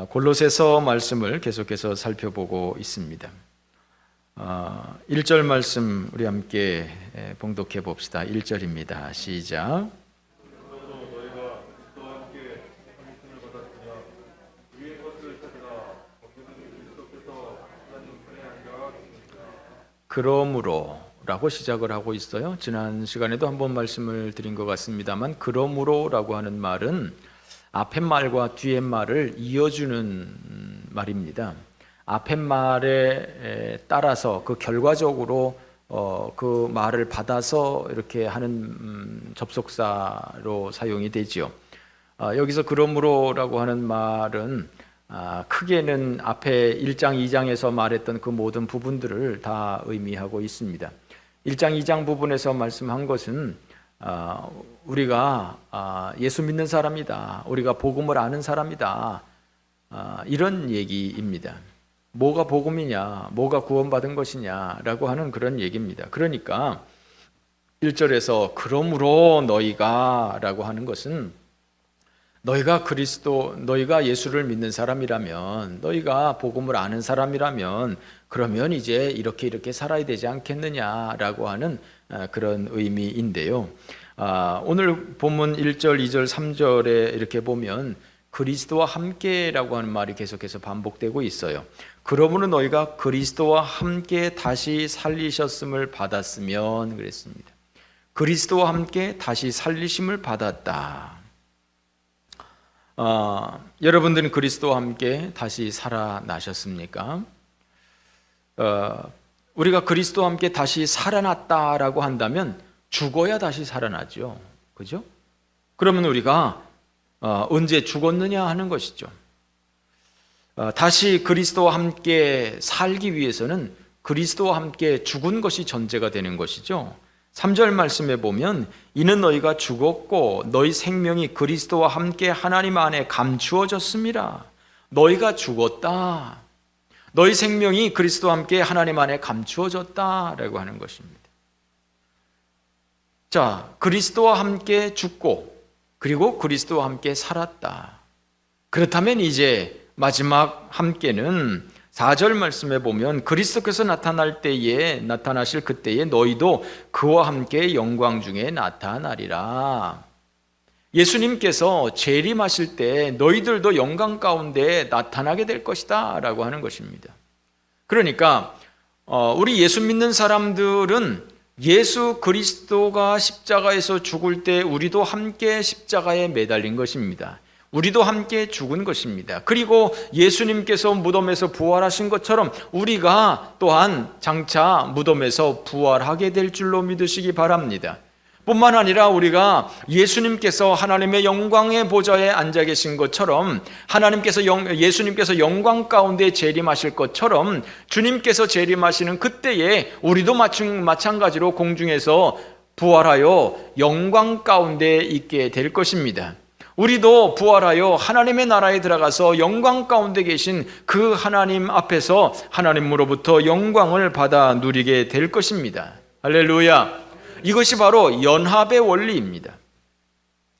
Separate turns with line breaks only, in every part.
골로새서 말씀을 계속해서 살펴보고 있습니다. 1절 말씀 우리 함께 봉독해 봅시다. 1절입니다. 시작. 그러므로 라고 시작을 하고 있어요. 지난 시간에도 한번 말씀을 드린 것 같습니다만, 그러므로 라고 하는 말은 앞에 말과 뒤에 말을 이어주는 말입니다. 앞에 말에 따라서 그 결과적으로 그 말을 받아서 이렇게 하는 접속사로 사용이 되지요. 여기서 그러므로라고 하는 말은 크게는 앞에 1장, 2장에서 말했던 그 모든 부분들을 다 의미하고 있습니다. 1장, 2장 부분에서 말씀한 것은 우리가 예수 믿는 사람이다, 우리가 복음을 아는 사람이다, 이런 얘기입니다. 뭐가 복음이냐, 뭐가 구원받은 것이냐라고 하는 그런 얘기입니다. 그러니까 1절에서 그러므로 너희가 라고 하는 것은 너희가 예수를 믿는 사람이라면, 너희가 복음을 아는 사람이라면 그러면 이제 이렇게 살아야 되지 않겠느냐라고 하는 그런 의미인데요. 오늘 본문 1절, 2절, 3절에 이렇게 보면 그리스도와 함께라고 하는 말이 계속해서 반복되고 있어요. 그러므로 너희가 그리스도와 함께 다시 살리셨음을 받았으면 그랬습니다. 그리스도와 함께 다시 살리심을 받았다. 여러분들은 그리스도와 함께 다시 살아나셨습니까? 우리가 그리스도와 함께 다시 살아났다라고 한다면 죽어야 다시 살아나죠. 그죠? 그러면 우리가 언제 죽었느냐 하는 것이죠. 다시 그리스도와 함께 살기 위해서는 그리스도와 함께 죽은 것이 전제가 되는 것이죠. 3절 말씀에 보면 이는 너희가 죽었고 너희 생명이 그리스도와 함께 하나님 안에 감추어졌음이라. 너희가 죽었다, 너희 생명이 그리스도와 함께 하나님 안에 감추어졌다라고 하는 것입니다. 자, 그리스도와 함께 죽고 그리고 그리스도와 함께 살았다. 그렇다면 이제 마지막 함께는 4절 말씀에 보면 그리스도께서 나타나실 그때에 너희도 그와 함께 영광 중에 나타나리라. 예수님께서 재림하실 때 너희들도 영광 가운데 나타나게 될 것이다 라고 하는 것입니다. 그러니까 우리 예수 믿는 사람들은 예수 그리스도가 십자가에서 죽을 때 우리도 함께 십자가에 매달린 것입니다. 우리도 함께 죽은 것입니다. 그리고 예수님께서 무덤에서 부활하신 것처럼 우리가 또한 장차 무덤에서 부활하게 될 줄로 믿으시기 바랍니다. 뿐만 아니라 우리가 예수님께서 하나님의 영광의 보좌에 앉아 계신 것처럼 예수님께서 영광 가운데 재림하실 것처럼 주님께서 재림하시는 그때에 우리도 마찬가지로 공중에서 부활하여 영광 가운데 있게 될 것입니다. 우리도 부활하여 하나님의 나라에 들어가서 영광 가운데 계신 그 하나님 앞에서 하나님으로부터 영광을 받아 누리게 될 것입니다. 할렐루야. 이것이 바로 연합의 원리입니다.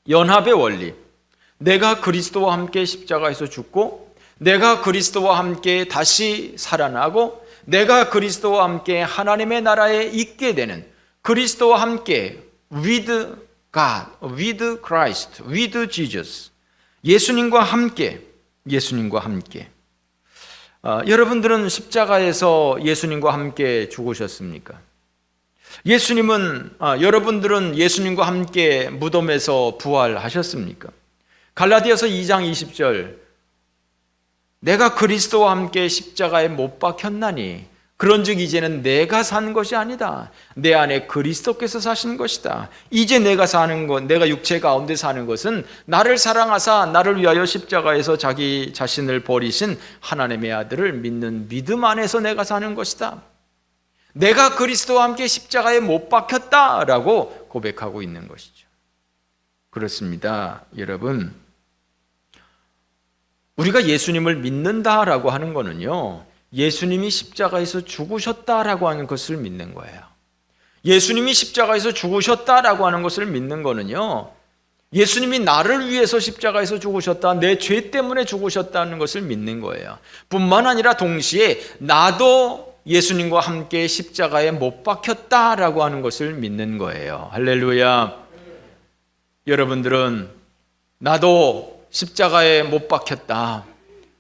연합의 원리. 내가 그리스도와 함께 십자가에서 죽고, 내가 그리스도와 함께 다시 살아나고, 내가 그리스도와 함께 하나님의 나라에 있게 되는, 그리스도와 함께 with God, with Christ, with Jesus, 예수님과 함께. 여러분들은 십자가에서 예수님과 함께 죽으셨습니까? 여러분들은 예수님과 함께 무덤에서 부활하셨습니까? 갈라디아서 2장 20절, 내가 그리스도와 함께 십자가에 못 박혔나니 그런즉 이제는 내가 사는 것이 아니다, 내 안에 그리스도께서 사신 것이다. 이제 내가 육체 가운데 사는 것은 나를 사랑하사 나를 위하여 십자가에서 자기 자신을 버리신 하나님의 아들을 믿는 믿음 안에서 내가 사는 것이다. 내가 그리스도와 함께 십자가에 못 박혔다라고 고백하고 있는 것이죠. 그렇습니다, 여러분. 우리가 예수님을 믿는다라고 하는 거는요, 예수님이 십자가에서 죽으셨다라고 하는 것을 믿는 거예요. 예수님이 십자가에서 죽으셨다라고 하는 것을 믿는 거는요, 예수님이 나를 위해서 십자가에서 죽으셨다, 내 죄 때문에 죽으셨다는 것을 믿는 거예요. 뿐만 아니라 동시에 나도 예수님과 함께 십자가에 못 박혔다라고 하는 것을 믿는 거예요. 할렐루야. 여러분들은 나도 십자가에 못 박혔다,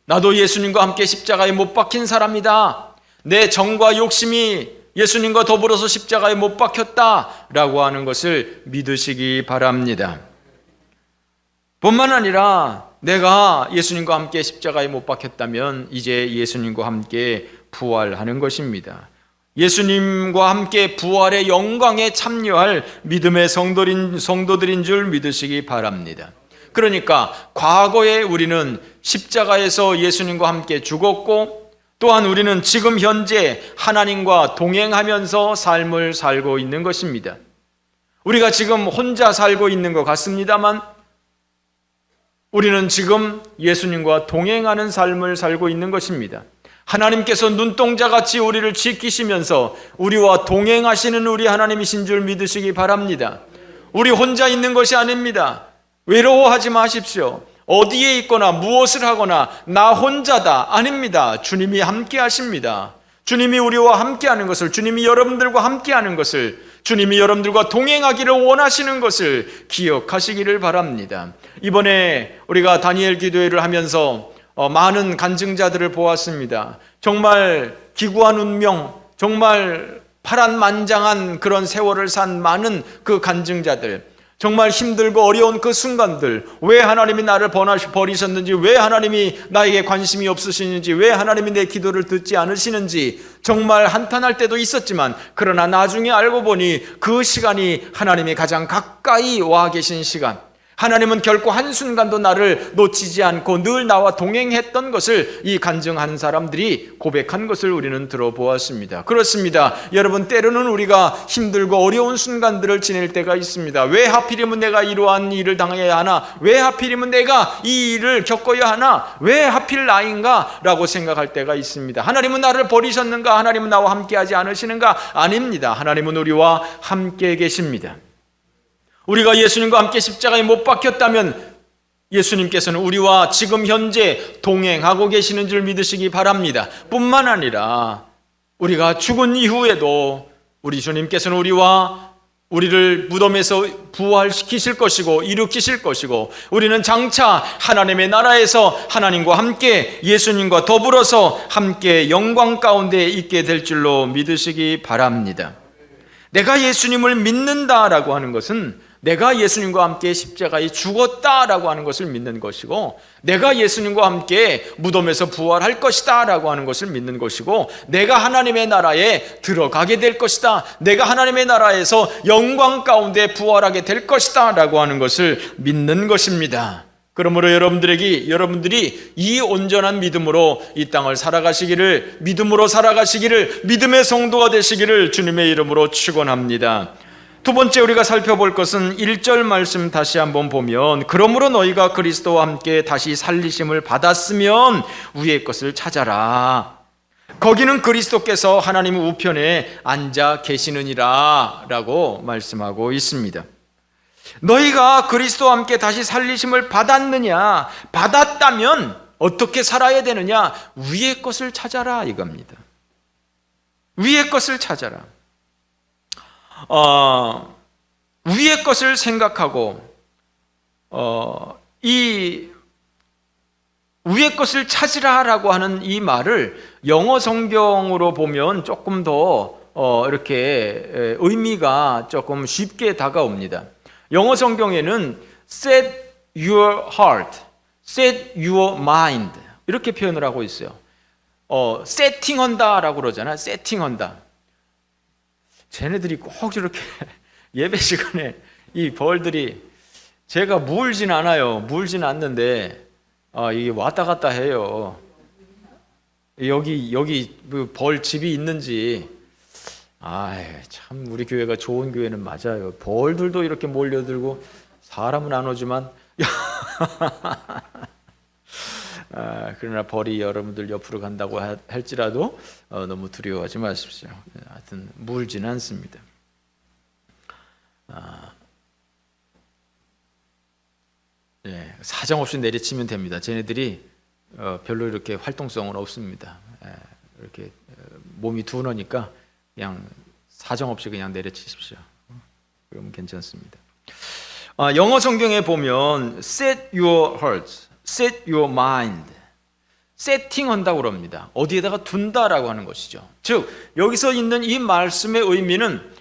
나도 예수님과 함께 십자가에 못 박힌 사람이다, 내 정과 욕심이 예수님과 더불어서 십자가에 못 박혔다라고 하는 것을 믿으시기 바랍니다. 뿐만 아니라 내가 예수님과 함께 십자가에 못 박혔다면 이제 예수님과 함께 부활하는 것입니다. 예수님과 함께 부활의 영광에 참여할 믿음의 성도들인 줄 믿으시기 바랍니다. 그러니까 과거에 우리는 십자가에서 예수님과 함께 죽었고, 또한 우리는 지금 현재 하나님과 동행하면서 삶을 살고 있는 것입니다. 우리가 지금 혼자 살고 있는 것 같습니다만 우리는 지금 예수님과 동행하는 삶을 살고 있는 것입니다. 하나님께서 눈동자같이 우리를 지키시면서 우리와 동행하시는 우리 하나님이신 줄 믿으시기 바랍니다. 우리 혼자 있는 것이 아닙니다. 외로워하지 마십시오. 어디에 있거나 무엇을 하거나 나 혼자다, 아닙니다. 주님이 함께 하십니다. 주님이 우리와 함께하는 것을, 주님이 여러분들과 함께하는 것을, 주님이 여러분들과 동행하기를 원하시는 것을 기억하시기를 바랍니다. 이번에 우리가 다니엘 기도회를 하면서 많은 간증자들을 보았습니다. 정말 기구한 운명, 정말 파란만장한 그런 세월을 산 많은 그 간증자들, 정말 힘들고 어려운 그 순간들, 왜 하나님이 나를 버리셨는지, 왜 하나님이 나에게 관심이 없으시는지, 왜 하나님이 내 기도를 듣지 않으시는지 정말 한탄할 때도 있었지만, 그러나 나중에 알고 보니 그 시간이 하나님이 가장 가까이 와 계신 시간, 하나님은 결코 한순간도 나를 놓치지 않고 늘 나와 동행했던 것을 이 간증한 사람들이 고백한 것을 우리는 들어보았습니다. 그렇습니다. 여러분, 때로는 우리가 힘들고 어려운 순간들을 지낼 때가 있습니다. 왜 하필이면 내가 이러한 일을 당해야 하나? 왜 하필이면 내가 이 일을 겪어야 하나? 왜 하필 나인가? 라고 생각할 때가 있습니다. 하나님은 나를 버리셨는가? 하나님은 나와 함께하지 않으시는가? 아닙니다. 하나님은 우리와 함께 계십니다. 우리가 예수님과 함께 십자가에 못 박혔다면 예수님께서는 우리와 지금 현재 동행하고 계시는 줄 믿으시기 바랍니다. 뿐만 아니라 우리가 죽은 이후에도 우리 주님께서는 우리를 무덤에서 부활시키실 것이고 일으키실 것이고, 우리는 장차 하나님의 나라에서 하나님과 함께 예수님과 더불어서 함께 영광 가운데 있게 될 줄로 믿으시기 바랍니다. 내가 예수님을 믿는다라고 하는 것은 내가 예수님과 함께 십자가에 죽었다라고 하는 것을 믿는 것이고, 내가 예수님과 함께 무덤에서 부활할 것이다 라고 하는 것을 믿는 것이고, 내가 하나님의 나라에 들어가게 될 것이다, 내가 하나님의 나라에서 영광 가운데 부활하게 될 것이다 라고 하는 것을 믿는 것입니다. 그러므로 여러분들이 이 온전한 믿음으로 이 땅을 살아가시기를, 믿음으로 살아가시기를, 믿음의 성도가 되시기를 주님의 이름으로 축원합니다. 두 번째 우리가 살펴볼 것은 1절 말씀 다시 한번 보면, 그러므로 너희가 그리스도와 함께 다시 살리심을 받았으면 위의 것을 찾아라. 거기는 그리스도께서 하나님 우편에 앉아 계시느니라 라고 말씀하고 있습니다. 너희가 그리스도와 함께 다시 살리심을 받았느냐? 받았다면 어떻게 살아야 되느냐? 위의 것을 찾아라 이겁니다. 위의 것을 찾아라. 위의 것을 생각하고 이 위의 것을 찾으라라고 하는 이 말을 영어 성경으로 보면 조금 더 이렇게 의미가 조금 쉽게 다가옵니다. 영어 성경에는 set your heart, set your mind 이렇게 표현을 하고 있어요. 세팅한다라고 그러잖아요. 세팅한다. 쟤네들이 꼭 이렇게 예배 시간에 이 벌들이, 제가 물진 않아요. 물진 않는데 이게 왔다 갔다 해요. 여기 벌 집이 있는지. 참 우리 교회가 좋은 교회는 맞아요. 벌들도 이렇게 몰려들고 사람은 안 오지만 그러나 벌이 여러분들 옆으로 간다고 할지라도 너무 두려워하지 마십시오. 하여튼 물지는 않습니다. 예, 사정없이 내리치면 됩니다. 쟤네들이 별로 이렇게 활동성은 없습니다. 예, 이렇게 몸이 둔하니까 그냥 사정없이 그냥 내려치십시오. 그러면 괜찮습니다. 영어 성경에 보면 set your hearts, set your mind, 세팅한다고 그럽니다. 어디에다가 둔다라고 하는 것이죠. 즉 여기서 있는 이 말씀의 의미는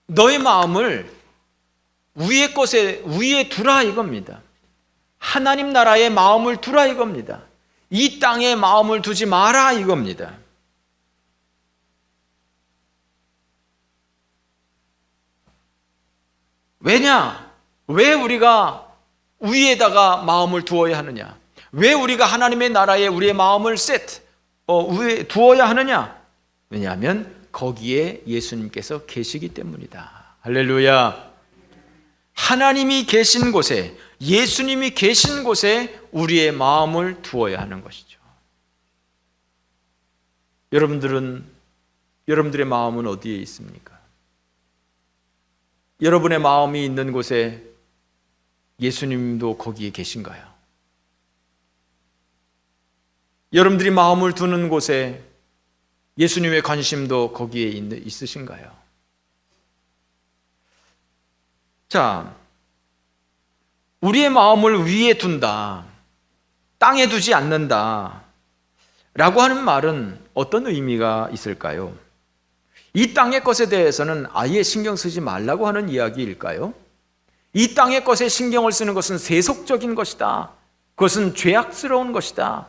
너의 마음을 위에 두라 이겁니다. 하나님 나라에 마음을 두라 이겁니다. 이 땅에 마음을 두지 마라 이겁니다. 왜냐? 왜 우리가 위에다가 마음을 두어야 하느냐? 왜 우리가 하나님의 나라에 우리의 마음을 위에 두어야 하느냐? 왜냐하면 거기에 예수님께서 계시기 때문이다. 할렐루야. 하나님이 계신 곳에, 예수님이 계신 곳에 우리의 마음을 두어야 하는 것이죠. 여러분들의 마음은 어디에 있습니까? 여러분의 마음이 있는 곳에 예수님도 거기에 계신가요? 여러분들이 마음을 두는 곳에 예수님의 관심도 거기에 있으신가요? 자, 우리의 마음을 위에 둔다, 땅에 두지 않는다 라고 하는 말은 어떤 의미가 있을까요? 이 땅의 것에 대해서는 아예 신경 쓰지 말라고 하는 이야기일까요? 이 땅의 것에 신경을 쓰는 것은 세속적인 것이다. 그것은 죄악스러운 것이다.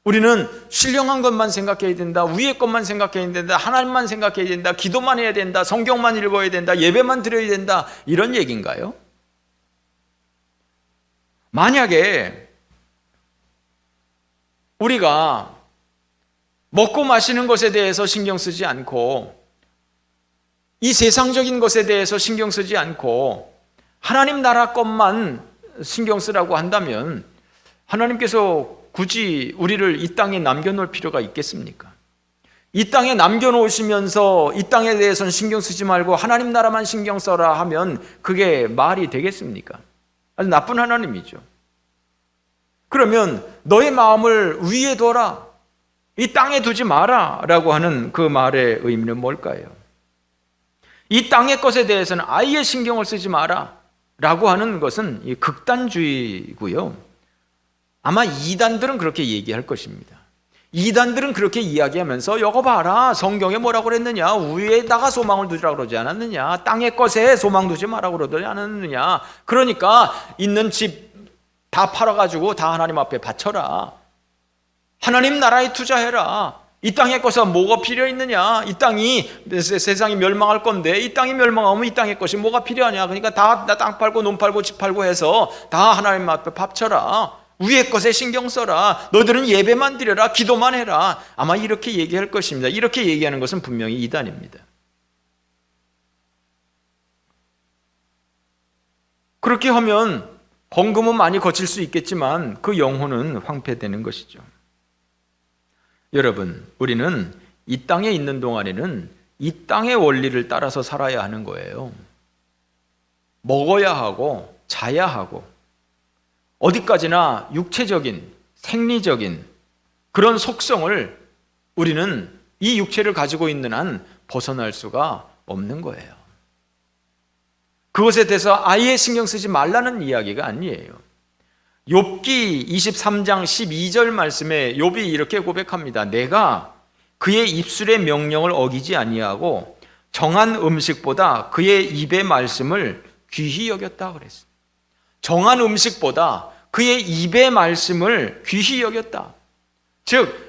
우리는 신령한 것만 생각해야 된다. 위의 것만 생각해야 된다. 하나님만 생각해야 된다. 기도만 해야 된다. 성경만 읽어야 된다. 예배만 드려야 된다. 이런 얘기인가요? 만약에 우리가 먹고 마시는 것에 대해서 신경 쓰지 않고 이 세상적인 것에 대해서 신경 쓰지 않고 하나님 나라 것만 신경 쓰라고 한다면 하나님께서 굳이 우리를 이 땅에 남겨놓을 필요가 있겠습니까? 이 땅에 남겨놓으시면서 이 땅에 대해서는 신경 쓰지 말고 하나님 나라만 신경 써라 하면 그게 말이 되겠습니까? 아주 나쁜 하나님이죠. 그러면 너의 마음을 위에 둬라, 이 땅에 두지 마라 라고 하는 그 말의 의미는 뭘까요? 이 땅의 것에 대해서는 아예 신경을 쓰지 마라 라고 하는 것은 극단주의고요. 아마 이단들은 그렇게 얘기할 것입니다. 이단들은 그렇게 이야기하면서 여거 봐라, 성경에 뭐라고 그랬느냐, 위에다가 소망을 두지라고 그러지 않았느냐, 땅의 것에 소망 두지 말라고 그러지 않았느냐, 그러니까 있는 집 다 팔아가지고 다 하나님 앞에 바쳐라, 하나님 나라에 투자해라, 이 땅의 것은 뭐가 필요 있느냐, 이 땅이 세상이 멸망할 건데 이 땅이 멸망하면 이 땅의 것이 뭐가 필요하냐, 그러니까 다 땅 팔고 논 팔고 집 팔고 해서 다 하나님 앞에 바쳐라, 위의 것에 신경 써라, 너희들은 예배만 드려라, 기도만 해라, 아마 이렇게 얘기할 것입니다. 이렇게 얘기하는 것은 분명히 이단입니다. 그렇게 하면 헌금은 많이 거칠 수 있겠지만 그 영혼은 황폐되는 것이죠. 여러분, 우리는 이 땅에 있는 동안에는 이 땅의 원리를 따라서 살아야 하는 거예요. 먹어야 하고 자야 하고 어디까지나 육체적인, 생리적인 그런 속성을 우리는 이 육체를 가지고 있는 한 벗어날 수가 없는 거예요. 그것에 대해서 아예 신경 쓰지 말라는 이야기가 아니에요. 욥기 23장 12절 말씀에 욥이 이렇게 고백합니다. 내가 그의 입술의 명령을 어기지 아니하고 정한 음식보다 그의 입의 말씀을 귀히 여겼다 그랬어요. 정한 음식보다 그의 입의 말씀을 귀히 여겼다. 즉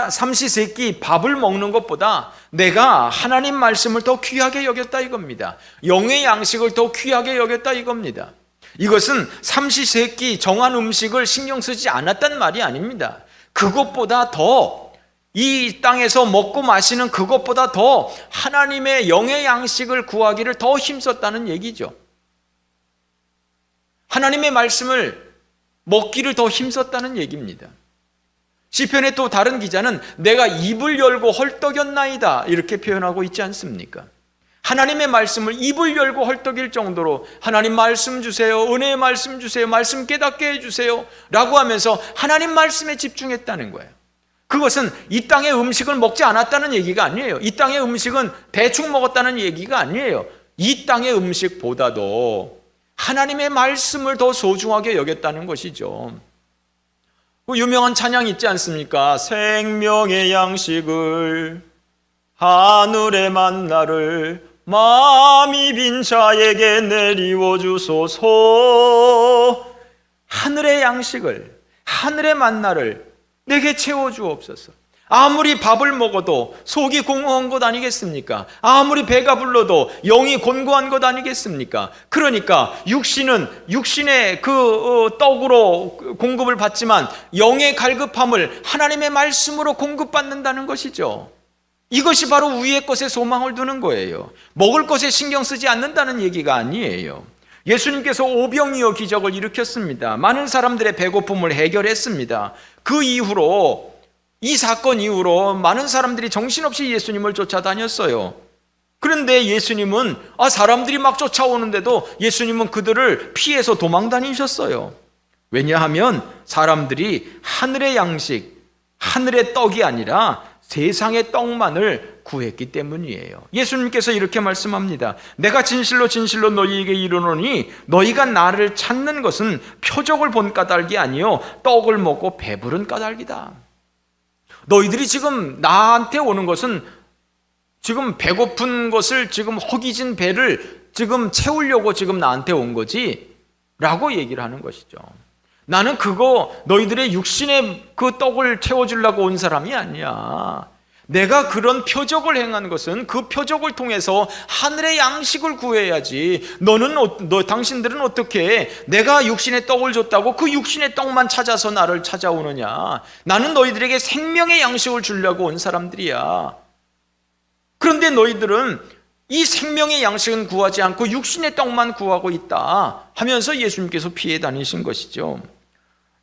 삼시세끼 밥을 먹는 것보다 내가 하나님 말씀을 더 귀하게 여겼다 이겁니다. 영의 양식을 더 귀하게 여겼다 이겁니다. 이것은 삼시세끼 정한 음식을 신경 쓰지 않았단 말이 아닙니다. 그것보다 더, 이 땅에서 먹고 마시는 그것보다 더 하나님의 영의 양식을 구하기를 더 힘썼다는 얘기죠. 하나님의 말씀을 먹기를 더 힘썼다는 얘기입니다. 시편의 또 다른 기자는 내가 입을 열고 헐떡였나이다 이렇게 표현하고 있지 않습니까? 하나님의 말씀을 입을 열고 헐떡일 정도로 하나님 말씀 주세요, 은혜의 말씀 주세요, 말씀 깨닫게 해주세요 라고 하면서 하나님 말씀에 집중했다는 거예요. 그것은 이 땅의 음식을 먹지 않았다는 얘기가 아니에요. 이 땅의 음식은 대충 먹었다는 얘기가 아니에요. 이 땅의 음식보다도 하나님의 말씀을 더 소중하게 여겼다는 것이죠. 그 유명한 찬양 있지 않습니까? 생명의 양식을, 하늘의 만나를 마음이 빈 자에게 내리워 주소서. 하늘의 양식을, 하늘의 만나를 내게 채워 주옵소서. 아무리 밥을 먹어도 속이 공허한 것 아니겠습니까? 아무리 배가 불러도 영이 곤고한 것 아니겠습니까? 그러니까 육신은 육신의 그 떡으로 공급을 받지만 영의 갈급함을 하나님의 말씀으로 공급받는다는 것이죠. 이것이 바로 위의 것에 소망을 두는 거예요. 먹을 것에 신경 쓰지 않는다는 얘기가 아니에요. 예수님께서 오병이어 기적을 일으켰습니다. 많은 사람들의 배고픔을 해결했습니다. 그 이후로, 이 사건 이후로 많은 사람들이 정신없이 예수님을 쫓아다녔어요. 그런데 예수님은 사람들이 막 쫓아오는데도 예수님은 그들을 피해서 도망 다니셨어요. 왜냐하면 사람들이 하늘의 양식, 하늘의 떡이 아니라 세상의 떡만을 구했기 때문이에요. 예수님께서 이렇게 말씀합니다. 내가 진실로 진실로 너희에게 이르노니 너희가 나를 찾는 것은 표적을 본 까닭이 아니요 떡을 먹고 배부른 까닭이다. 너희들이 지금 나한테 오는 것은 지금 배고픈 것을, 지금 허기진 배를 지금 채우려고 지금 나한테 온 거지 라고 얘기를 하는 것이죠. 나는 그거 너희들의 육신의 그 떡을 채워주려고 온 사람이 아니야. 내가 그런 표적을 행한 것은 그 표적을 통해서 하늘의 양식을 구해야지. 당신들은 어떻게 내가 육신의 떡을 줬다고 그 육신의 떡만 찾아서 나를 찾아오느냐. 나는 너희들에게 생명의 양식을 주려고 온 사람들이야. 그런데 너희들은 이 생명의 양식은 구하지 않고 육신의 떡만 구하고 있다 하면서 예수님께서 피해 다니신 것이죠.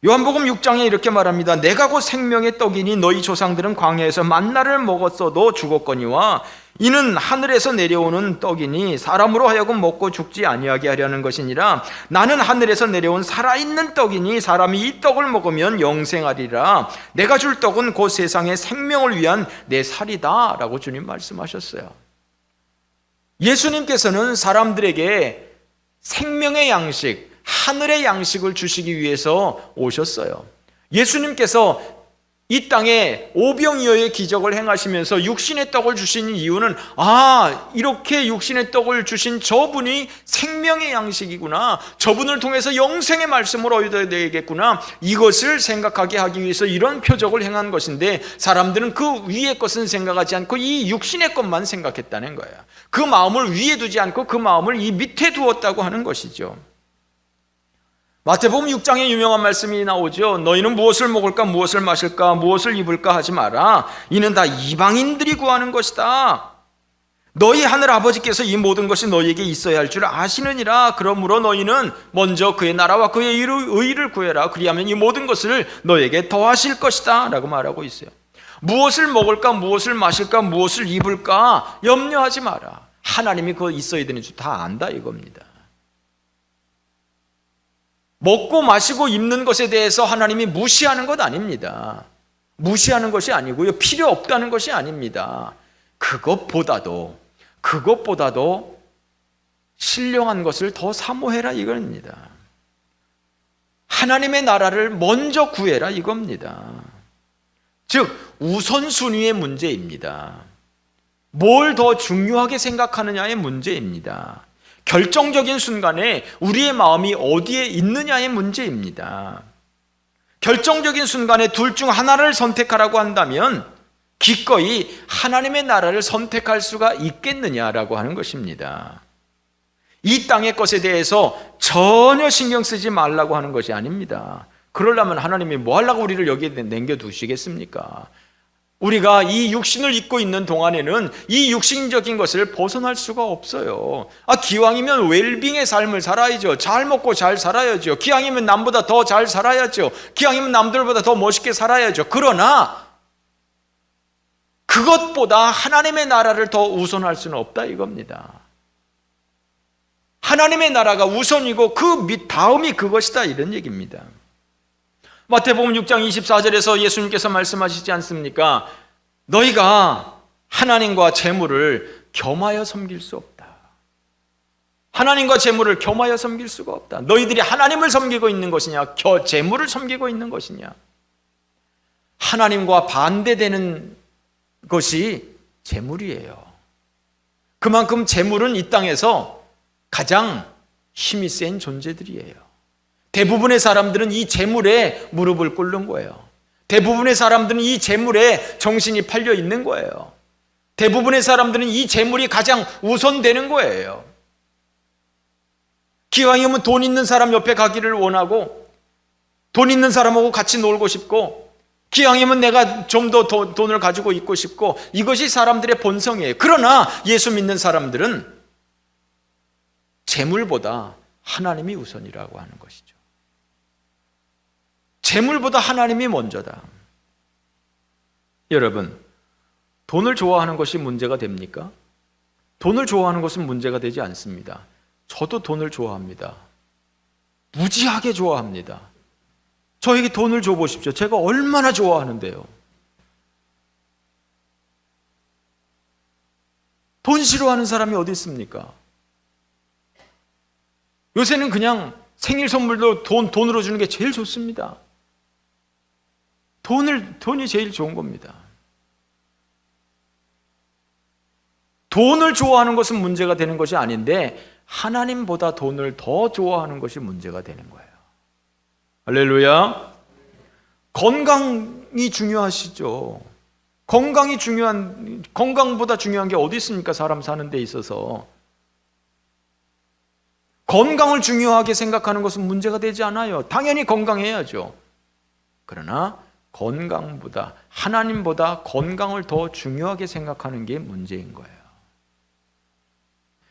요한복음 6장에 이렇게 말합니다. 내가 곧 생명의 떡이니 너희 조상들은 광야에서 만나를 먹었어도 죽었거니와 이는 하늘에서 내려오는 떡이니 사람으로 하여금 먹고 죽지 아니하게 하려는 것이니라. 나는 하늘에서 내려온 살아있는 떡이니 사람이 이 떡을 먹으면 영생하리라. 내가 줄 떡은 곧 세상의 생명을 위한 내 살이다 라고 주님 말씀하셨어요. 예수님께서는 사람들에게 생명의 양식, 하늘의 양식을 주시기 위해서 오셨어요. 예수님께서 이 땅에 오병이어의 기적을 행하시면서 육신의 떡을 주신 이유는 이렇게 육신의 떡을 주신 저분이 생명의 양식이구나, 저분을 통해서 영생의 말씀을 얻어야 되겠구나, 이것을 생각하게 하기 위해서 이런 표적을 행한 것인데 사람들은 그 위의 것은 생각하지 않고 이 육신의 것만 생각했다는 거예요. 그 마음을 위에 두지 않고 그 마음을 이 밑에 두었다고 하는 것이죠. 마태복음 6장에 유명한 말씀이 나오죠. 너희는 무엇을 먹을까, 무엇을 마실까, 무엇을 입을까 하지 마라. 이는 다 이방인들이 구하는 것이다. 너희 하늘 아버지께서 이 모든 것이 너희에게 있어야 할 줄 아시느니라. 그러므로 너희는 먼저 그의 나라와 그의 의를 구해라. 그리하면 이 모든 것을 너희에게 더하실 것이다 라고 말하고 있어요. 무엇을 먹을까, 무엇을 마실까, 무엇을 입을까 염려하지 마라. 하나님이 그거 있어야 되는 줄 다 안다 이겁니다. 먹고 마시고 입는 것에 대해서 하나님이 무시하는 것 아닙니다. 무시하는 것이 아니고요, 필요 없다는 것이 아닙니다. 그것보다도 신령한 것을 더 사모해라 이겁니다. 하나님의 나라를 먼저 구해라 이겁니다. 즉 우선순위의 문제입니다. 뭘 더 중요하게 생각하느냐의 문제입니다. 결정적인 순간에 우리의 마음이 어디에 있느냐의 문제입니다. 결정적인 순간에 둘 중 하나를 선택하라고 한다면 기꺼이 하나님의 나라를 선택할 수가 있겠느냐라고 하는 것입니다. 이 땅의 것에 대해서 전혀 신경 쓰지 말라고 하는 것이 아닙니다. 그러려면 하나님이 뭐 하려고 우리를 여기에 남겨두시겠습니까? 우리가 이 육신을 입고 있는 동안에는 이 육신적인 것을 벗어날 수가 없어요. 기왕이면 웰빙의 삶을 살아야죠. 잘 먹고 잘 살아야죠. 기왕이면 남보다 더 잘 살아야죠. 기왕이면 남들보다 더 멋있게 살아야죠. 그러나 그것보다 하나님의 나라를 더 우선할 수는 없다 이겁니다. 하나님의 나라가 우선이고 그 다음이 그것이다, 이런 얘기입니다. 마태복음 6장 24절에서 예수님께서 말씀하시지 않습니까? 너희가 하나님과 재물을 겸하여 섬길 수 없다. 하나님과 재물을 겸하여 섬길 수가 없다. 너희들이 하나님을 섬기고 있는 것이냐, 재물을 섬기고 있는 것이냐. 하나님과 반대되는 것이 재물이에요. 그만큼 재물은 이 땅에서 가장 힘이 센 존재들이에요. 대부분의 사람들은 이 재물에 무릎을 꿇는 거예요. 대부분의 사람들은 이 재물에 정신이 팔려 있는 거예요. 대부분의 사람들은 이 재물이 가장 우선되는 거예요. 기왕이면 돈 있는 사람 옆에 가기를 원하고, 돈 있는 사람하고 같이 놀고 싶고, 기왕이면 내가 좀 더 돈을 가지고 있고 싶고, 이것이 사람들의 본성이에요. 그러나 예수 믿는 사람들은 재물보다 하나님이 우선이라고 하는 것이죠. 재물보다 하나님이 먼저다. 여러분, 돈을 좋아하는 것이 문제가 됩니까? 돈을 좋아하는 것은 문제가 되지 않습니다. 저도 돈을 좋아합니다. 무지하게 좋아합니다. 저에게 돈을 줘보십시오. 제가 얼마나 좋아하는데요. 돈 싫어하는 사람이 어디 있습니까? 요새는 그냥 생일 선물도 돈으로 주는 게 제일 좋습니다. 돈이 제일 좋은 겁니다. 돈을 좋아하는 것은 문제가 되는 것이 아닌데, 하나님보다 돈을 더 좋아하는 것이 문제가 되는 거예요. 할렐루야. 건강이 중요하시죠. 건강보다 중요한 게 어디 있습니까? 사람 사는 데 있어서. 건강을 중요하게 생각하는 것은 문제가 되지 않아요. 당연히 건강해야죠. 그러나 건강보다, 하나님보다 건강을 더 중요하게 생각하는 게 문제인 거예요.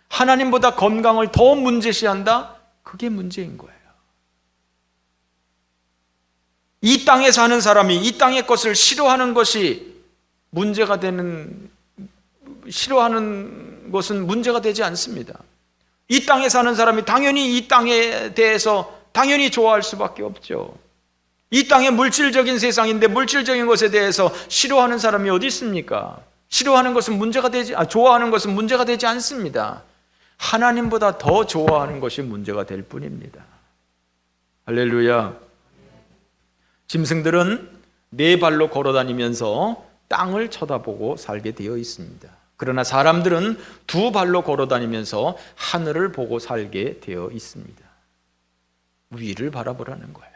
하나님보다 건강을 더 문제시한다? 그게 문제인 거예요. 이 땅에 사는 사람이 이 땅의 것을 싫어하는 것이 싫어하는 것은 문제가 되지 않습니다. 이 땅에 사는 사람이 당연히 이 땅에 대해서 당연히 좋아할 수밖에 없죠. 이 땅의 물질적인 세상인데 물질적인 것에 대해서 싫어하는 사람이 어디 있습니까? 좋아하는 것은 문제가 되지 않습니다. 하나님보다 더 좋아하는 것이 문제가 될 뿐입니다. 할렐루야. 짐승들은 네 발로 걸어다니면서 땅을 쳐다보고 살게 되어 있습니다. 그러나 사람들은 두 발로 걸어다니면서 하늘을 보고 살게 되어 있습니다. 위를 바라보라는 거예요.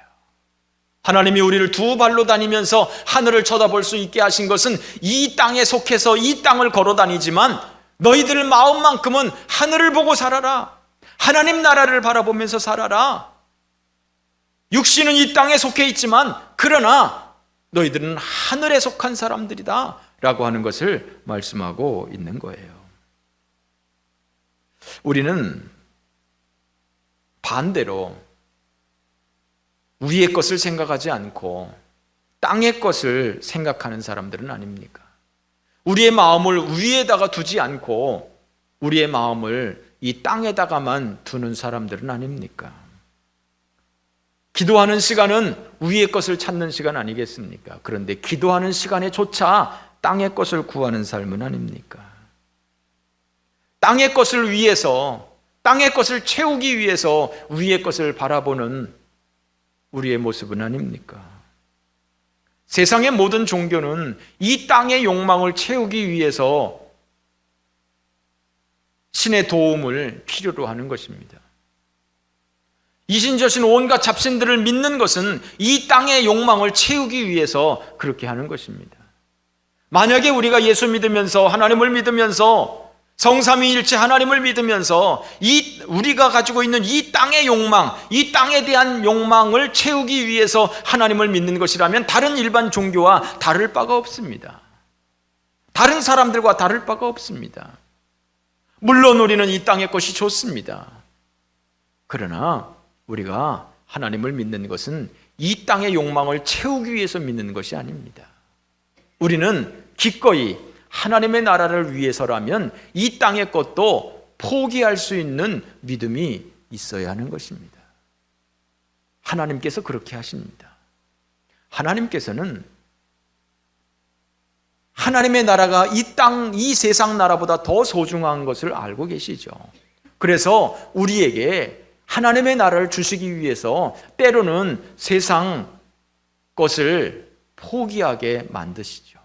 하나님이 우리를 두 발로 다니면서 하늘을 쳐다볼 수 있게 하신 것은 이 땅에 속해서 이 땅을 걸어다니지만 너희들 마음만큼은 하늘을 보고 살아라. 하나님 나라를 바라보면서 살아라. 육신은 이 땅에 속해 있지만 그러나 너희들은 하늘에 속한 사람들이다 라고 하는 것을 말씀하고 있는 거예요. 우리는 반대로 위의 것을 생각하지 않고 땅의 것을 생각하는 사람들은 아닙니까? 우리의 마음을 위에다가 두지 않고 우리의 마음을 이 땅에다가만 두는 사람들은 아닙니까? 기도하는 시간은 위의 것을 찾는 시간 아니겠습니까? 그런데 기도하는 시간에조차 땅의 것을 구하는 삶은 아닙니까? 땅의 것을 위해서, 땅의 것을 채우기 위해서 위의 것을 바라보는 우리의 모습은 아닙니까? 세상의 모든 종교는 이 땅의 욕망을 채우기 위해서 신의 도움을 필요로 하는 것입니다. 이신저신 온갖 잡신들을 믿는 것은 이 땅의 욕망을 채우기 위해서 그렇게 하는 것입니다. 만약에 우리가 예수 믿으면서 하나님을 믿으면서 성삼위일체 하나님을 믿으면서 우리가 가지고 있는 이 땅의 욕망, 이 땅에 대한 욕망을 채우기 위해서 하나님을 믿는 것이라면 다른 일반 종교와 다를 바가 없습니다. 다른 사람들과 다를 바가 없습니다. 물론 우리는 이 땅의 것이 좋습니다. 그러나 우리가 하나님을 믿는 것은 이 땅의 욕망을 채우기 위해서 믿는 것이 아닙니다. 우리는 기꺼이 하나님의 나라를 위해서라면 이 땅의 것도 포기할 수 있는 믿음이 있어야 하는 것입니다. 하나님께서 그렇게 하십니다. 하나님께서는 하나님의 나라가 이 땅, 이 세상 나라보다 더 소중한 것을 알고 계시죠. 그래서 우리에게 하나님의 나라를 주시기 위해서 때로는 세상 것을 포기하게 만드시죠.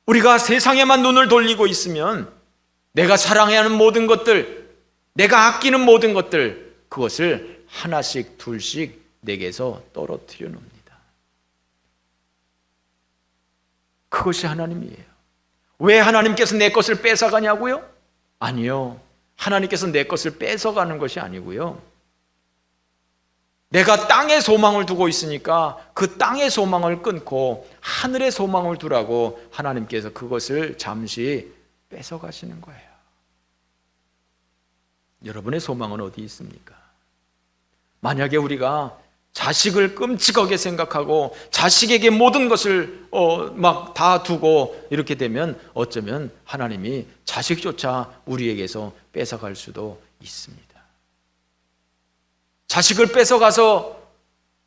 우리가 세상에만 눈을 돌리고 있으면 내가 사랑해야 하는 모든 것들, 내가 아끼는 모든 것들, 그것을 하나씩 둘씩 내게서 떨어뜨려 놓습니다. 그것이 하나님이에요. 왜 하나님께서 내 것을 뺏어가냐고요? 아니요. 하나님께서 내 것을 뺏어가는 것이 아니고요. 내가 땅에 소망을 두고 있으니까 그 땅의 소망을 끊고 하늘의 소망을 두라고 하나님께서 그것을 잠시 뺏어가시는 거예요. 여러분의 소망은 어디 있습니까? 만약에 우리가 자식을 끔찍하게 생각하고 자식에게 모든 것을 막 다 두고 이렇게 되면 어쩌면 하나님이 자식조차 우리에게서 뺏어갈 수도 있습니다. 자식을 뺏어가서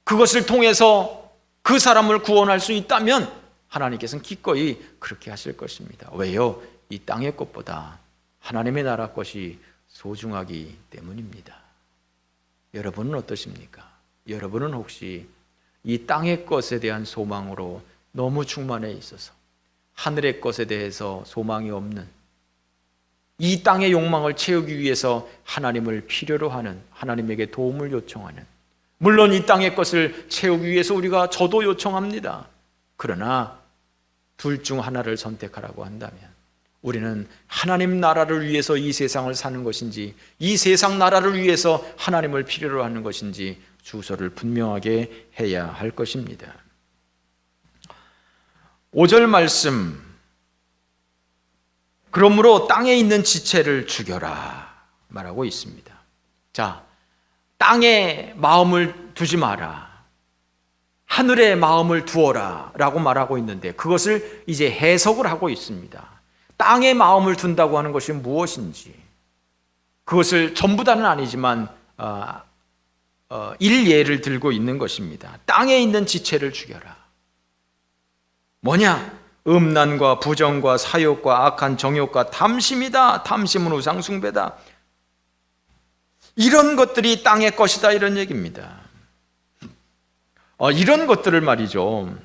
그것을 통해서 그 사람을 구원할 수 있다면 하나님께서는 기꺼이 그렇게 하실 것입니다. 왜요? 이 땅의 것보다 하나님의 나라 것이 소중하기 때문입니다. 여러분은 어떠십니까? 여러분은 혹시 이 땅의 것에 대한 소망으로 너무 충만해 있어서 하늘의 것에 대해서 소망이 없는, 이 땅의 욕망을 채우기 위해서 하나님을 필요로 하는, 하나님에게 도움을 요청하는, 물론 이 땅의 것을 채우기 위해서 우리가 저도 요청합니다. 그러나 둘 중 하나를 선택하라고 한다면 우리는 하나님 나라를 위해서 이 세상을 사는 것인지 이 세상 나라를 위해서 하나님을 필요로 하는 것인지 주소를 분명하게 해야 할 것입니다. 5절 말씀, 그러므로 땅에 있는 지체를 죽여라 말하고 있습니다. 자, 땅에 마음을 두지 마라, 하늘에 마음을 두어라 라고 말하고 있는데 그것을 이제 해석을 하고 있습니다. 땅에 마음을 둔다고 하는 것이 무엇인지, 그것을 전부 다는 아니지만 일예를 들고 있는 것입니다. 땅에 있는 지체를 죽여라. 뭐냐? 음란과 부정과 사욕과 악한 정욕과 탐심이다. 탐심은 우상 숭배다. 이런 것들이 땅의 것이다, 이런 얘기입니다. 이런 것들을 말이죠,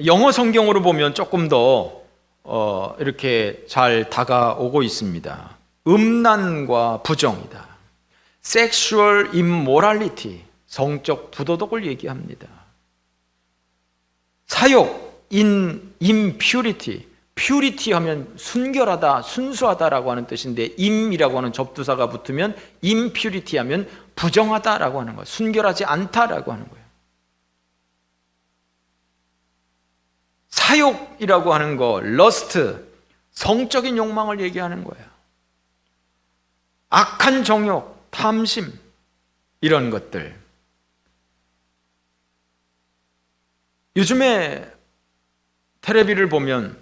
영어 성경으로 보면 조금 더 이렇게 잘 다가오고 있습니다. 음란과 부정이다. Sexual immorality, 성적 부도덕을 얘기합니다. 사욕, impurity, purity 하면 순결하다, 순수하다라고 하는 뜻인데 im이라고 하는 접두사가 붙으면 impurity 하면 부정하다라고 하는 거예요. 순결하지 않다라고 하는 거예요. 사욕이라고 하는 거, lust, 성적인 욕망을 얘기하는 거예요. 악한 정욕, 탐심, 이런 것들. 요즘에 텔레비를 보면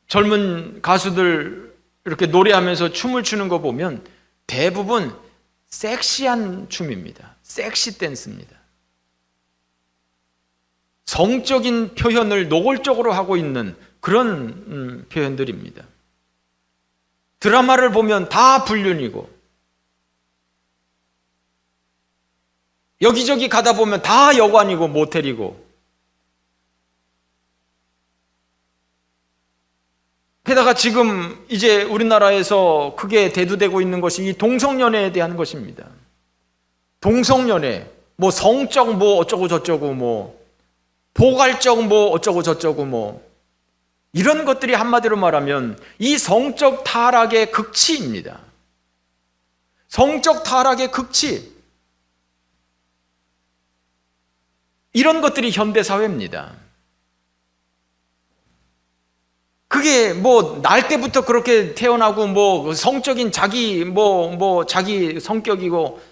젊은 가수들 이렇게 노래하면서 춤을 추는 거 보면 대부분 섹시한 춤입니다. 섹시 댄스입니다. 성적인 표현을 노골적으로 하고 있는 그런 표현들입니다. 드라마를 보면 다 불륜이고, 여기저기 가다 보면 다 여관이고 모텔이고, 게다가 지금 이제 우리나라에서 크게 대두되고 있는 것이 이 동성연애에 대한 것입니다. 동성연애, 뭐 성적 뭐 어쩌고 저쩌고, 뭐 포괄적 뭐 어쩌고 저쩌고, 뭐 이런 것들이 한마디로 말하면 이 성적 타락의 극치입니다. 성적 타락의 극치. 이런 것들이 현대사회입니다. 그게 뭐 날 때부터 그렇게 태어나고 뭐 성적인 자기 자기 성격이고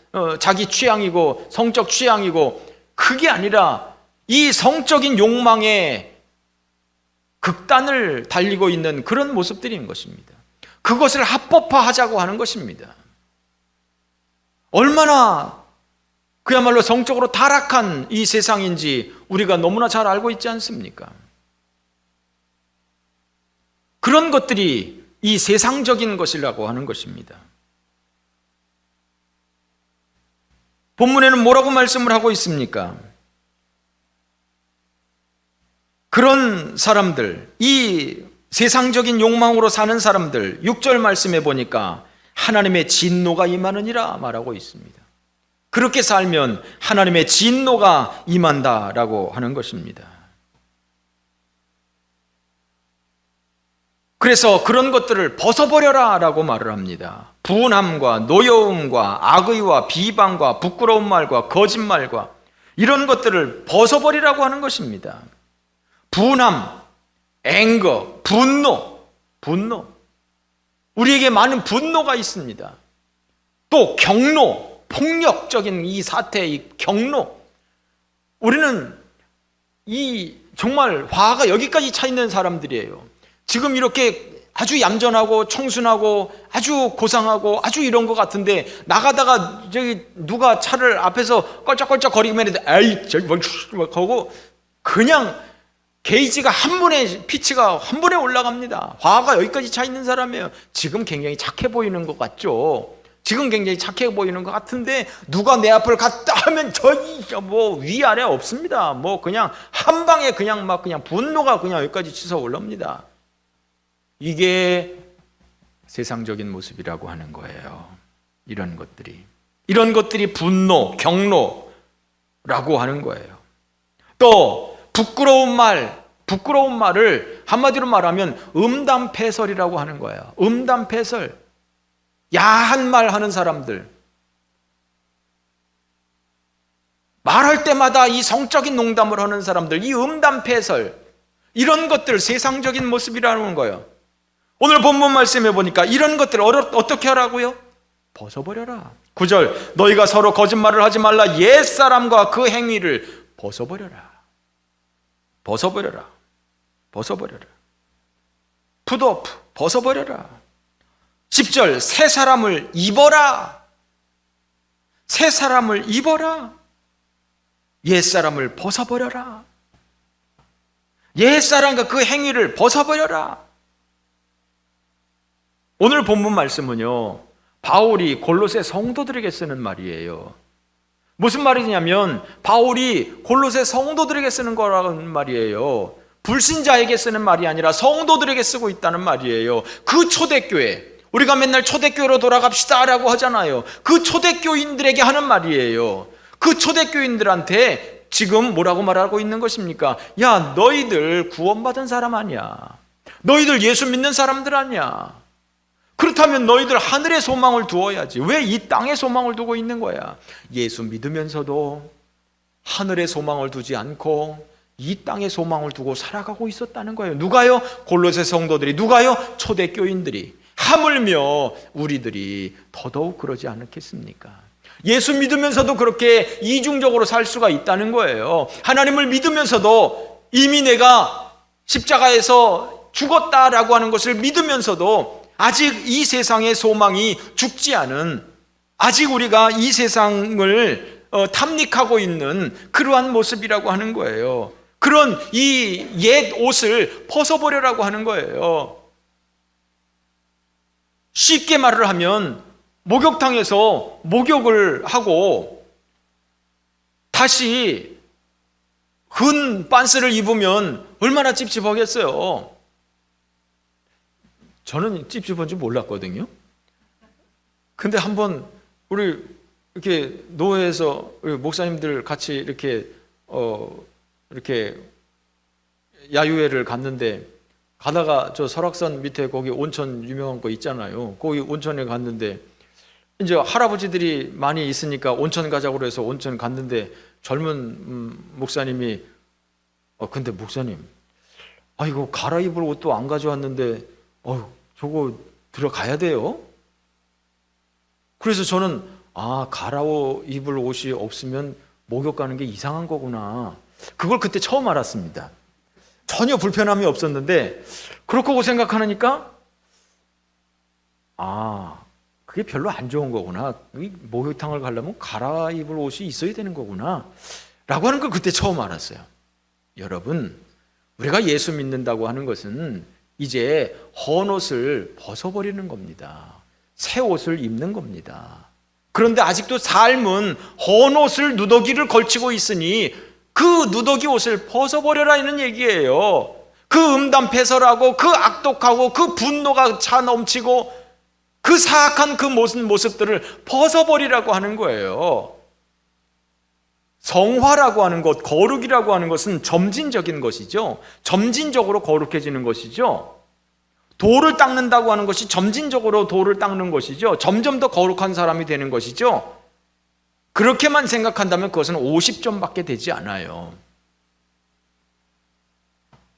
자기 취향이고 성적 취향이고, 그게 아니라 이 성적인 욕망에 극단을 달리고 있는 그런 모습들인 것입니다. 그것을 합법화하자고 하는 것입니다. 얼마나 그야말로 성적으로 타락한 이 세상인지 우리가 너무나 잘 알고 있지 않습니까? 그런 것들이 이 세상적인 것이라고 하는 것입니다. 본문에는 뭐라고 말씀을 하고 있습니까? 그런 사람들, 이 세상적인 욕망으로 사는 사람들, 6절 말씀해 보니까 하나님의 진노가 임하느니라 말하고 있습니다. 그렇게 살면 하나님의 진노가 임한다라고 하는 것입니다. 그래서 그런 것들을 벗어버려라 라고 말을 합니다. 분함과 노여움과 악의와 비방과 부끄러운 말과 거짓말과 이런 것들을 벗어버리라고 하는 것입니다. 분함, 앵거, 분노. 우리에게 많은 분노가 있습니다. 또 경노, 폭력적인 이 사태의 경노. 우리는 이 정말 화가 여기까지 차 있는 사람들이에요. 지금 이렇게 아주 얌전하고 청순하고 아주 고상하고 아주 이런 것 같은데 나가다가 저기 누가 차를 앞에서 껄쩍껄쩍 거리면 에이 저기 뭐 하고 그냥 게이지가 한 번에 피치가 한 번에 올라갑니다. 화가 여기까지 차 있는 사람이에요. 지금 굉장히 착해 보이는 것 같죠? 지금 굉장히 착해 보이는 것 같은데 누가 내 앞을 갔다 하면 저기 뭐 위아래 없습니다. 뭐 그냥 한 방에 그냥 막 그냥 분노가 그냥 여기까지 치솟아 올라옵니다. 이게 세상적인 모습이라고 하는 거예요. 이런 것들이 분노, 경노라고 하는 거예요. 또 부끄러운 말을 한마디로 말하면 음담패설이라고 하는 거예요. 음담패설. 야한 말 하는 사람들. 말할 때마다 이 성적인 농담을 하는 사람들, 이 음담패설. 이런 것들 세상적인 모습이라는 거예요. 오늘 본문 말씀해 보니까 이런 것들을 어떻게 하라고요? 벗어버려라. 9절 너희가 서로 거짓말을 하지 말라. 옛사람과 그 행위를 벗어버려라. 풋오프 벗어버려라. 10절 새 사람을 입어라. 옛사람을 벗어버려라. 옛사람과 그 행위를 벗어버려라. 오늘 본문 말씀은요, 바울이 골로새 성도들에게 쓰는 말이에요. 무슨 말이냐면 바울이 골로새 성도들에게 쓰는 거라는 말이에요. 불신자에게 쓰는 말이 아니라 성도들에게 쓰고 있다는 말이에요. 그 초대교회, 우리가 맨날 초대교회로 돌아갑시다 라고 하잖아요. 그 초대교인들에게 하는 말이에요. 그 초대교인들한테 지금 뭐라고 말하고 있는 것입니까? 야, 너희들 구원받은 사람 아니야. 너희들 예수 믿는 사람들 아니야. 그렇다면 너희들 하늘의 소망을 두어야지. 왜 이 땅의 소망을 두고 있는 거야? 예수 믿으면서도 하늘의 소망을 두지 않고 이 땅의 소망을 두고 살아가고 있었다는 거예요. 누가요? 골로새 성도들이. 누가요? 초대교인들이. 하물며 우리들이 더더욱 그러지 않겠습니까? 예수 믿으면서도 그렇게 이중적으로 살 수가 있다는 거예요. 하나님을 믿으면서도 이미 내가 십자가에서 죽었다라고 하는 것을 믿으면서도 아직 이 세상의 소망이 죽지 않은, 아직 우리가 이 세상을 탐닉하고 있는 그러한 모습이라고 하는 거예요. 그런 이 옛 옷을 벗어버려라고 하는 거예요. 쉽게 말을 하면 목욕탕에서 목욕을 하고 다시 흔 빤스를 입으면 얼마나 찝찝하겠어요. 저는 찝찝한지 몰랐거든요. 근데 한번 우리 이렇게 노회에서 우리 목사님들 같이 이렇게 야유회를 갔는데 가다가 저 설악산 밑에 거기 온천 유명한 거 있잖아요. 거기 온천에 갔는데 이제 할아버지들이 많이 있으니까 온천 가자고 해서 온천 갔는데 젊은 목사님이 근데 목사님, 이거 갈아입을 옷도 안 가져왔는데 저거 들어가야 돼요? 그래서 저는 갈아입을 옷이 없으면 목욕 가는 게 이상한 거구나. 그걸 그때 처음 알았습니다. 전혀 불편함이 없었는데 그렇고 생각하니까 그게 별로 안 좋은 거구나. 이 목욕탕을 가려면 갈아입을 옷이 있어야 되는 거구나 라고 하는 걸 그때 처음 알았어요. 여러분, 우리가 예수 믿는다고 하는 것은 이제 헌 옷을 벗어버리는 겁니다. 새 옷을 입는 겁니다. 그런데 아직도 삶은 헌 옷을 누더기를 걸치고 있으니 그 누더기 옷을 벗어버려라는 얘기예요. 그 음담패설하고 그 악독하고 그 분노가 차 넘치고 그 사악한 그 모습들을 벗어버리라고 하는 거예요. 성화라고 하는 것, 거룩이라고 하는 것은 점진적인 것이죠. 점진적으로 거룩해지는 것이죠. 돌을 닦는다고 하는 것이 점진적으로 돌을 닦는 것이죠. 점점 더 거룩한 사람이 되는 것이죠. 그렇게만 생각한다면 그것은 50점밖에 되지 않아요.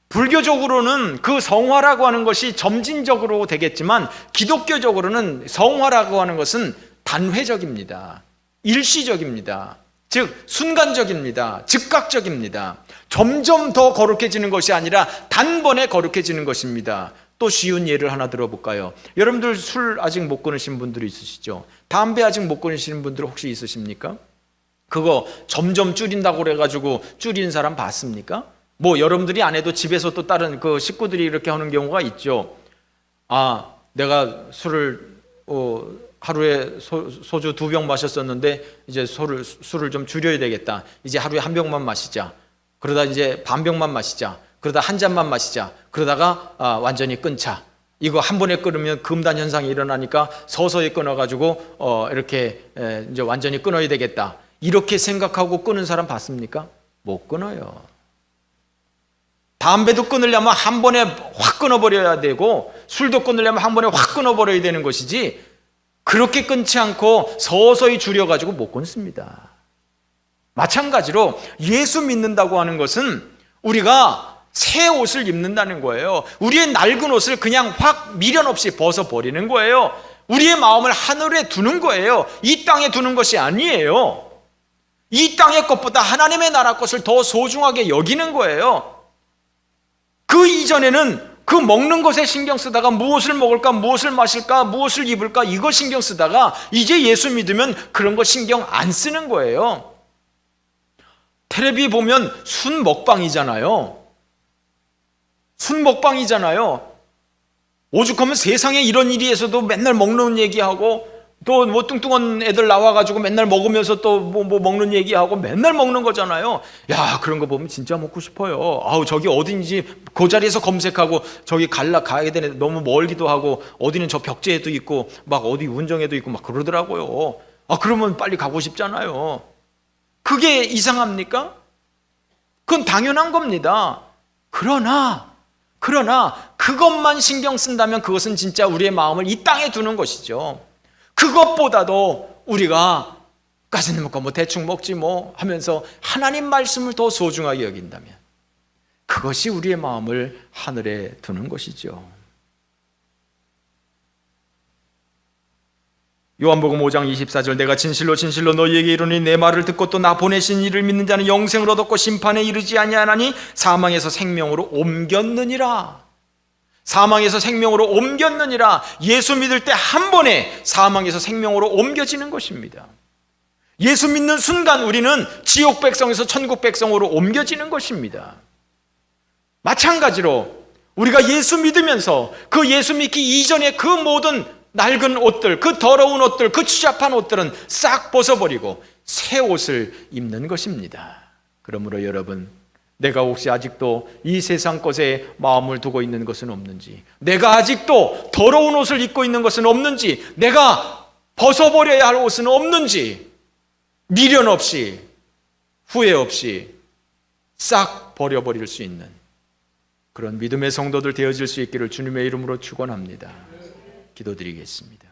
불교적으로는 그 성화라고 하는 것이 점진적으로 되겠지만 기독교적으로는 성화라고 하는 것은 단회적입니다. 일시적입니다. 즉 순간적입니다. 즉각적입니다. 점점 더 거룩해지는 것이 아니라 단번에 거룩해지는 것입니다. 또 쉬운 예를 하나 들어볼까요? 여러분들 술 아직 못 끊으신 분들이 있으시죠? 담배 아직 못 끊으시는 분들 혹시 있으십니까? 그거 점점 줄인다고 그래가지고 줄이는 사람 봤습니까? 뭐 여러분들이 안 해도 집에서 또 다른 그 식구들이 이렇게 하는 경우가 있죠. 내가 술을 하루에 소주 2병 마셨었는데 이제 술을 좀 줄여야 되겠다. 이제 하루에 1병만 마시자. 그러다 이제 반병만 마시자. 그러다 한 잔만 마시자. 그러다가 완전히 끊자. 이거 한 번에 끊으면 금단 현상이 일어나니까 서서히 끊어가지고 이렇게 이제 완전히 끊어야 되겠다. 이렇게 생각하고 끊은 사람 봤습니까? 못 끊어요. 담배도 끊으려면 한 번에 확 끊어버려야 되고 술도 끊으려면 한 번에 확 끊어버려야 되는 것이지 그렇게 끊지 않고 서서히 줄여가지고 못 끊습니다. 마찬가지로 예수 믿는다고 하는 것은 우리가 새 옷을 입는다는 거예요. 우리의 낡은 옷을 그냥 확 미련 없이 벗어버리는 거예요. 우리의 마음을 하늘에 두는 거예요. 이 땅에 두는 것이 아니에요. 이 땅의 것보다 하나님의 나라 것을 더 소중하게 여기는 거예요. 그 이전에는 그 먹는 것에 신경 쓰다가 무엇을 먹을까, 무엇을 마실까, 무엇을 입을까 이거 신경 쓰다가 이제 예수 믿으면 그런 거 신경 안 쓰는 거예요. 텔레비 보면 순 먹방이잖아요. 순 먹방이잖아요. 오죽하면 세상에 이런 일이 있어도 맨날 먹는 얘기하고 또 뭐 뚱뚱한 애들 나와가지고 맨날 먹으면서 또 뭐 먹는 얘기하고 맨날 먹는 거잖아요. 야, 그런 거 보면 진짜 먹고 싶어요. 저기 어딘지 그 자리에서 검색하고 저기 가야 되네. 너무 멀기도 하고 어디는 저 벽지에도 있고 막 어디 운정에도 있고 막 그러더라고요. 그러면 빨리 가고 싶잖아요. 그게 이상합니까? 그건 당연한 겁니다. 그러나 그것만 신경 쓴다면 그것은 진짜 우리의 마음을 이 땅에 두는 것이죠. 그것보다도 우리가 가진 먹고 뭐 대충 먹지 뭐 하면서 하나님 말씀을 더 소중하게 여긴다면 그것이 우리의 마음을 하늘에 두는 것이죠. 요한복음 5장 24절 내가 진실로 너희에게 이르노니 내 말을 듣고 또 나 보내신 이를 믿는 자는 영생을 얻었고 심판에 이르지 아니하나니 사망에서 생명으로 옮겼느니라. 사망에서 생명으로 옮겼느니라. 예수 믿을 때 한 번에 사망에서 생명으로 옮겨지는 것입니다. 예수 믿는 순간 우리는 지옥 백성에서 천국 백성으로 옮겨지는 것입니다. 마찬가지로 우리가 예수 믿으면서 그 예수 믿기 이전에 그 모든 낡은 옷들, 그 더러운 옷들, 그 추잡한 옷들은 싹 벗어버리고 새 옷을 입는 것입니다. 그러므로 여러분, 내가 혹시 아직도 이 세상 것에 마음을 두고 있는 것은 없는지, 내가 아직도 더러운 옷을 입고 있는 것은 없는지, 내가 벗어버려야 할 옷은 없는지, 미련 없이 후회 없이 싹 버려버릴 수 있는 그런 믿음의 성도들 되어질 수 있기를 주님의 이름으로 축원합니다. 기도드리겠습니다.